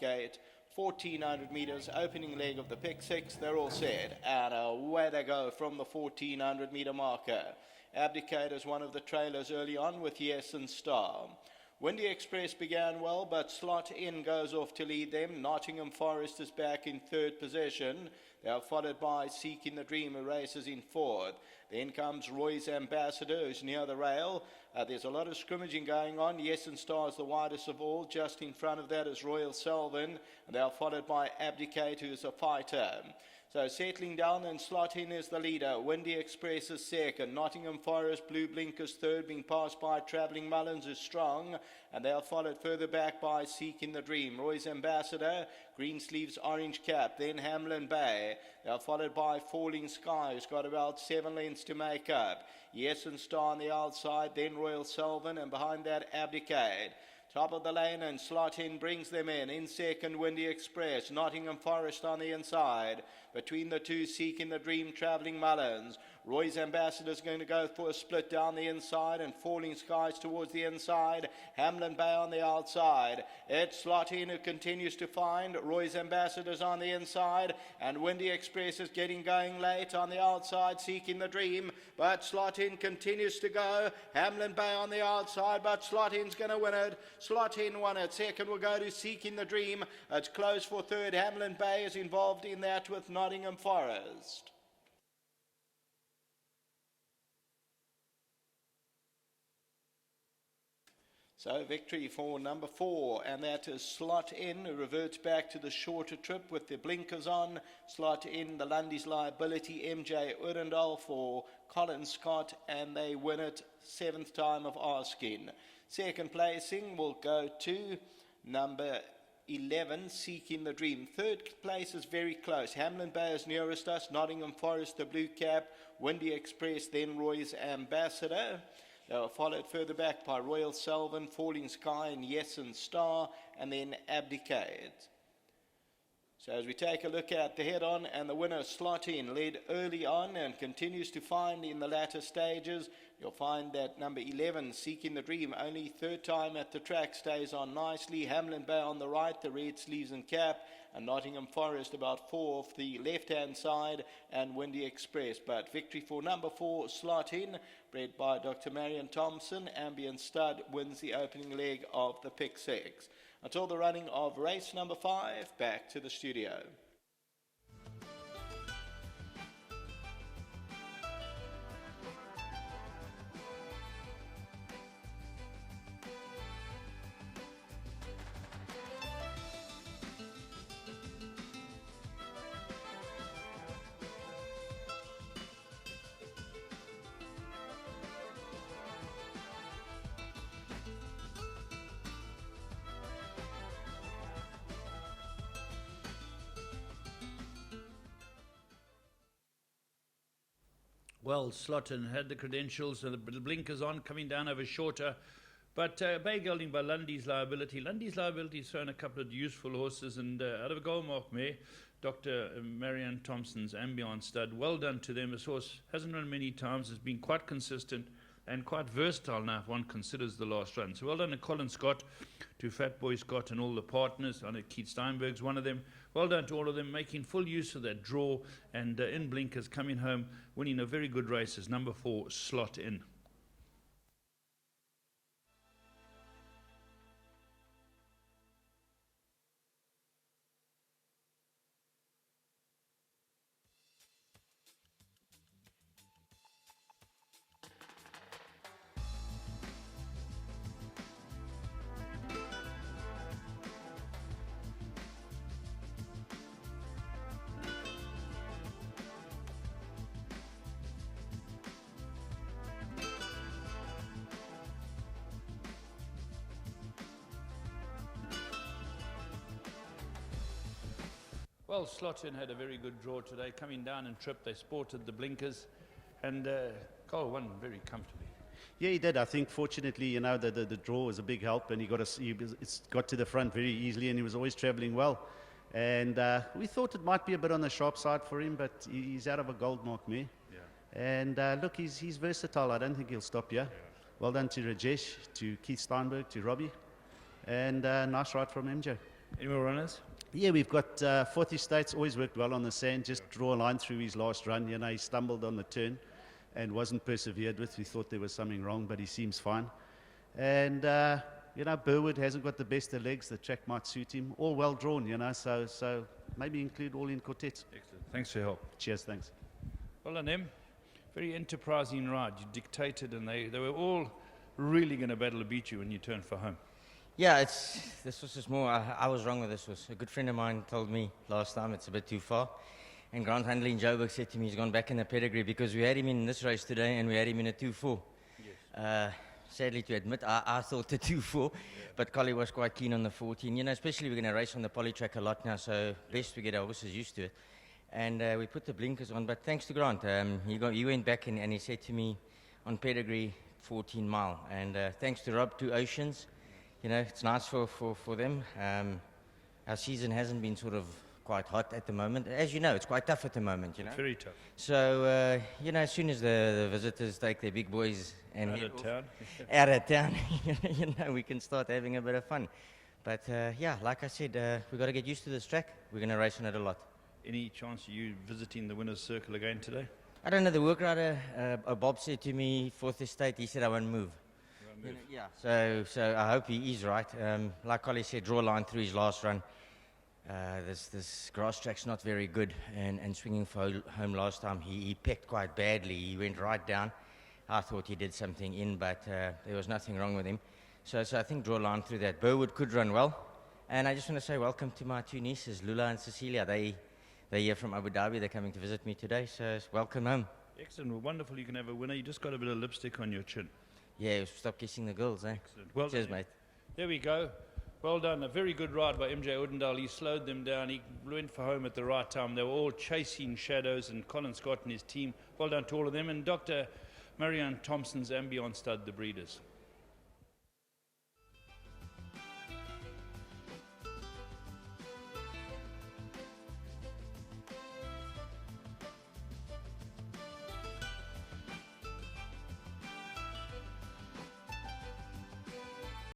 gate. 1400 meters, opening leg of the pick six. They're all set, and away they go from the 1400 meter marker. Abdicate is one of the trailers early on with Yes and Star. Windy Express began well, but Slot In goes off to lead them. Nottingham Forest is back in third position. They are followed by Seeking the Dream, who races in fourth. Then comes Roy's Ambassador, who's near the rail. There's a lot of scrimmaging going on. Yes and Star is the widest of all. Just in front of that is Royal Selvin. And they are followed by Abdicate, who is a fighter. So settling down, and Slot In is the leader. Windy Express is second. Nottingham Forest, Blue Blinkers third, being passed by Travelling Mullins, who's strong. And they are followed further back by Seeking the Dream. Roy's Ambassador, Green Sleeves, Orange Cap. Then Hamlin Bay. They are followed by Falling Sky, who's got about 7 lengths to make up. Yes and Star on the outside. Then Royal Selvin, and behind that Abdicate. Top of the lane, and Slot In brings them in. In second, Windy Express. Nottingham Forest on the inside. Between the two, Seeking the Dream, Travelling Mullins. Roy's Ambassador is going to go for a split down the inside, and Falling Skies towards the inside. Hamlin Bay on the outside. It's Slot In who continues to find. Roy's Ambassador's on the inside, and Windy Express is getting going late on the outside, Seeking the Dream. But Slot In continues to go. Hamlin Bay on the outside, but Slot In's going to win it. Slot In won it. Second will go to Seeking the Dream. It's close for third. Hamlin Bay is involved in that with Nottingham Forest. So victory for number 4, and that is Slot In, who reverts back to the shorter trip with the blinkers on. Slot In, the Lundy's Liability, MJ Urendal for Colin Scott, and they win it 7th time of asking. Second placing will go to number 11, Seeking the Dream. Third place is very close. Hamlin Bay is nearest us. Nottingham Forest, the Blue Cap. Windy Express, then Roy's Ambassador. They were followed further back by Royal Selvin, Falling Sky, and Yes and Star, and then Abdicate. So as we take a look at the head-on, and the winner, Slot In, led early on and continues to find in the latter stages. You'll find that number 11, Seeking the Dream, only third time at the track, stays on nicely. Hamlin Bay on the right, the red sleeves and cap, and Nottingham Forest about 4 off the left-hand side, and Windy Express. But victory for number 4, Slot In, bred by Dr. Marion Thompson. Ambient Stud wins the opening leg of the pick 6. Until the running of race number 5, back to the studio. Well, Slot In had the credentials and the blinkers on, coming down over shorter. But Bay Gelding by Lundy's Liability. Lundy's Liability has thrown a couple of useful horses, and out of a goal mark mare, Dr. Marianne Thompson's Ambient Stud. Well done to them. This horse hasn't run many times, has been quite consistent and quite versatile now if one considers the last run. So well done to Colin Scott, to Fat Boy Scott and all the partners. I know Keith Steinberg's one of them. Well done to all of them, making full use of that draw, and in blinkers coming home, winning a very good race as number 4, Slot In. Well, Slot In had a very good draw today. Coming down and trip, they sported the blinkers, and Cole won very comfortably. Yeah, he did. I think, fortunately, you know, the draw was a big help, and he got to the front very easily, and he was always travelling well. And we thought it might be a bit on the sharp side for him, but he's out of a gold mark mare. Yeah. And look, he's versatile. I don't think he'll stop here. Yeah. Well done to Rajesh, to Keith Steinberg, to Robbie, and nice ride from MJ. Any more runners? Yeah, we've got Fourth Estate's always worked well on the sand. Just draw a line through his last run. You know, he stumbled on the turn and wasn't persevered with. We thought there was something wrong, but he seems fine. And you know, Burwood hasn't got the best of legs. The track might suit him. All well drawn, you know. So maybe include all in quartets. Excellent. Thanks for your help. Cheers, thanks. Well done, them. Very enterprising ride. You dictated, and they were all really going to battle to beat you when you turned for home. Yeah, this was just more. I was wrong with this. Was a good friend of mine told me last time it's a bit too far, and Grant Handley in Joburg said to me he's gone back in the pedigree because we had him in this race today and we had him in a 2-4. Yes. Sadly to admit, I thought the 2-4, but Collie was quite keen on the 14. You know, especially we're going to race on the poly track a lot now, so best we get our horses used to it. And we put the blinkers on, but thanks to Grant, he went back and he said to me on pedigree 14 mile, and thanks to Rob, 2 Oceans. You know, it's nice for them. Our season hasn't been sort of quite hot at the moment. As you know, it's quite tough at the moment, you know. Very tough. So, you know, as soon as the visitors take their big boys and Out of town. out of town, you know, we can start having a bit of fun. But, yeah, like I said, we've got to get used to this track. We're going to race on it a lot. Any chance of you visiting the winner's circle again today? I don't know, the work rider, Bob said to me, Fourth Estate, he said I won't move. You know, yeah, so I hope he is right. Like Collie said, draw a line through his last run. This grass track's not very good, and swinging for home last time, he pecked quite badly. He went right down. I thought he did something in, but there was nothing wrong with him. So I think draw a line through that. Burwood could run well. And I just want to say welcome to my 2 nieces, Lula and Cecilia. They're here from Abu Dhabi. They're coming to visit me today, so welcome home. Excellent. Well, wonderful you can have a winner. You just got a bit of lipstick on your chin. Yeah, stop kissing the girls, eh? Excellent. Well Cheers, done. mate. There we go. Well done. A very good ride by MJ Odendaal. He slowed them down. He went for home at the right time. They were all chasing shadows, and Colin Scott and his team. Well done to all of them. And Dr. Marianne Thompson's Ambion stud, the breeders.